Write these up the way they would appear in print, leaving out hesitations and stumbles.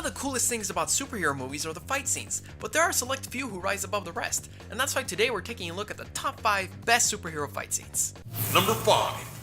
the coolest things about superhero movies are the fight scenes, but there are a select few who rise above the rest, and that's why today we're taking a look at the top 5 best superhero fight scenes. Number 5.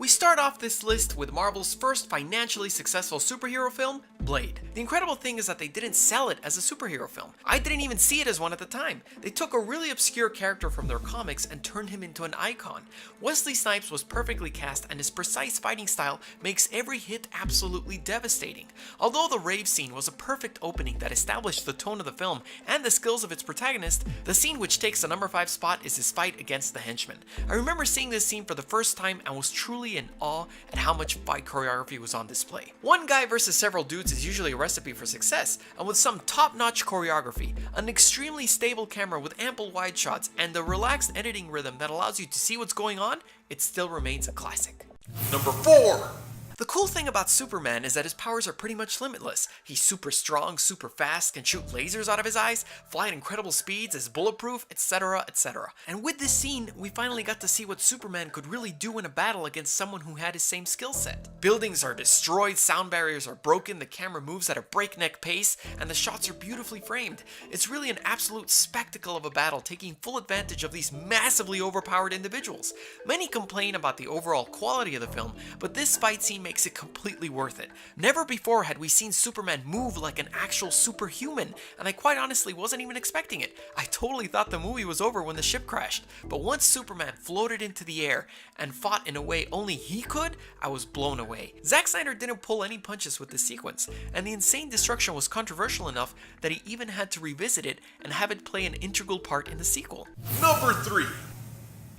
We start off this list with Marvel's first financially successful superhero film, Blade. The incredible thing is that they didn't sell it as a superhero film. I didn't even see it as one at the time. They took a really obscure character from their comics and turned him into an icon. Wesley Snipes was perfectly cast, and his precise fighting style makes every hit absolutely devastating. Although the rave scene was a perfect opening that established the tone of the film and the skills of its protagonist, the scene which takes the number 5 spot is his fight against the henchman. I remember seeing this scene for the first time and was truly in awe at how much fight choreography was on display. One guy versus several dudes is usually a recipe for success, and with some top-notch choreography, an extremely stable camera with ample wide shots, and a relaxed editing rhythm that allows you to see what's going on, it still remains a classic. Number 4. The cool thing about Superman is that his powers are pretty much limitless. He's super strong, super fast, can shoot lasers out of his eyes, fly at incredible speeds, is bulletproof, etc, etc. And with this scene, we finally got to see what Superman could really do in a battle against someone who had his same skill set. Buildings are destroyed, sound barriers are broken, the camera moves at a breakneck pace, and the shots are beautifully framed. It's really an absolute spectacle of a battle, taking full advantage of these massively overpowered individuals. Many complain about the overall quality of the film, but this fight scene makes it completely worth it. Never before had we seen Superman move like an actual superhuman, and I quite honestly wasn't even expecting it. I totally thought the movie was over when the ship crashed, but once Superman floated into the air and fought in a way only he could, I was blown away. Zack Snyder didn't pull any punches with this sequence, and the insane destruction was controversial enough that he even had to revisit it and have it play an integral part in the sequel. Number 3.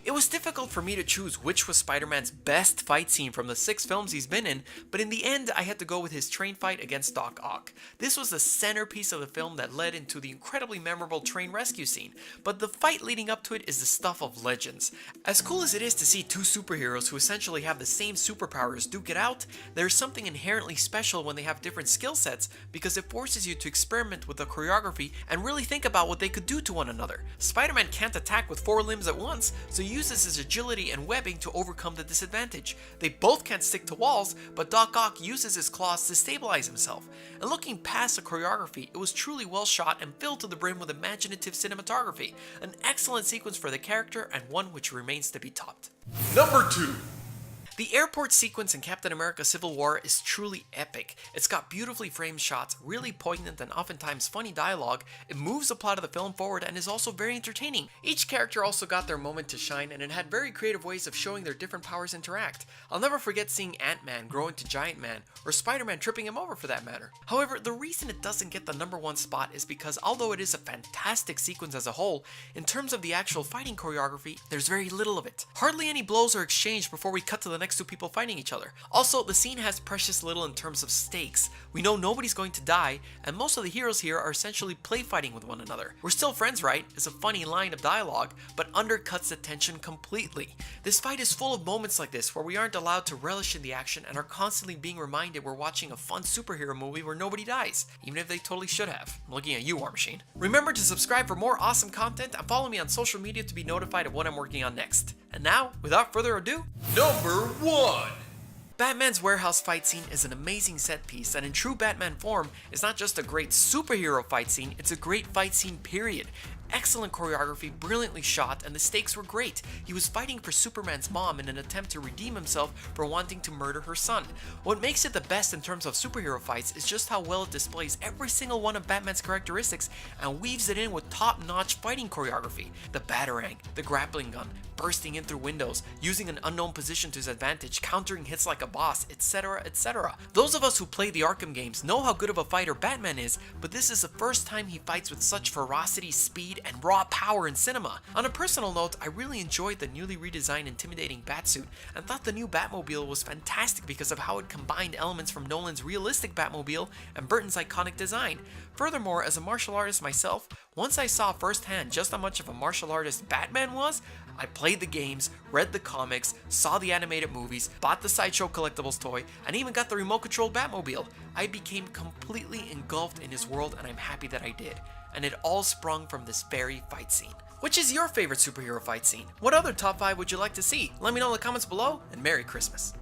It was difficult for me to choose which was Spider-Man's best fight scene from the 6 films he's been in, but in the end I had to go with his train fight against Doc Ock. This was the centerpiece of the film that led into the incredibly memorable train rescue scene, but the fight leading up to it is the stuff of legends. As cool as it is to see two superheroes who essentially have the same superpowers duke it out, there's something inherently special when they have different skill sets because it forces you to experiment with the choreography and really think about what they could do to one another. Spider-Man can't attack with 4 limbs at once, so uses his agility and webbing to overcome the disadvantage. They both can't stick to walls, but Doc Ock uses his claws to stabilize himself. And looking past the choreography, it was truly well shot and filled to the brim with imaginative cinematography. An excellent sequence for the character and one which remains to be topped. Number 2. The airport sequence in Captain America Civil War is truly epic. It's got beautifully framed shots, really poignant and oftentimes funny dialogue, it moves the plot of the film forward and is also very entertaining. Each character also got their moment to shine and it had very creative ways of showing their different powers interact. I'll never forget seeing Ant-Man grow into Giant Man, or Spider-Man tripping him over for that matter. However, the reason it doesn't get the number 1 spot is because although it is a fantastic sequence as a whole, in terms of the actual fighting choreography, there's very little of it. Hardly any blows are exchanged before we cut to the next 2 people fighting each other. Also, the scene has precious little in terms of stakes. We know nobody's going to die, and most of the heroes here are essentially play fighting with one another. We're still friends, right? Is a funny line of dialogue, but undercuts the tension completely. This fight is full of moments like this where we aren't allowed to relish in the action and are constantly being reminded we're watching a fun superhero movie where nobody dies, even if they totally should have. I'm looking at you, War Machine. Remember to subscribe for more awesome content and follow me on social media to be notified of what I'm working on next. And now, without further ado, Number 1. Batman's warehouse fight scene is an amazing set piece and in true Batman form is not just a great superhero fight scene, it's a great fight scene period. Excellent choreography, brilliantly shot, and the stakes were great. He was fighting for Superman's mom in an attempt to redeem himself for wanting to murder her son. What makes it the best in terms of superhero fights is just how well it displays every single one of Batman's characteristics and weaves it in with top-notch fighting choreography. The Batarang, the grappling gun, bursting in through windows, using an unknown position to his advantage, countering hits like a boss, etc, etc. Those of us who play the Arkham games know how good of a fighter Batman is, but this is the first time he fights with such ferocity, speed, and raw power in cinema. On a personal note, I really enjoyed the newly redesigned intimidating Batsuit and thought the new Batmobile was fantastic because of how it combined elements from Nolan's realistic Batmobile and Burton's iconic design. Furthermore, as a martial artist myself, once I saw firsthand just how much of a martial artist Batman was, I played the games, read the comics, saw the animated movies, bought the Sideshow Collectibles toy, and even got the remote-controlled Batmobile. I became completely engulfed in his world and I'm happy that I did. And it all sprung from this very fight scene. Which is your favorite superhero fight scene? What other top 5 would you like to see? Let me know in the comments below, and Merry Christmas.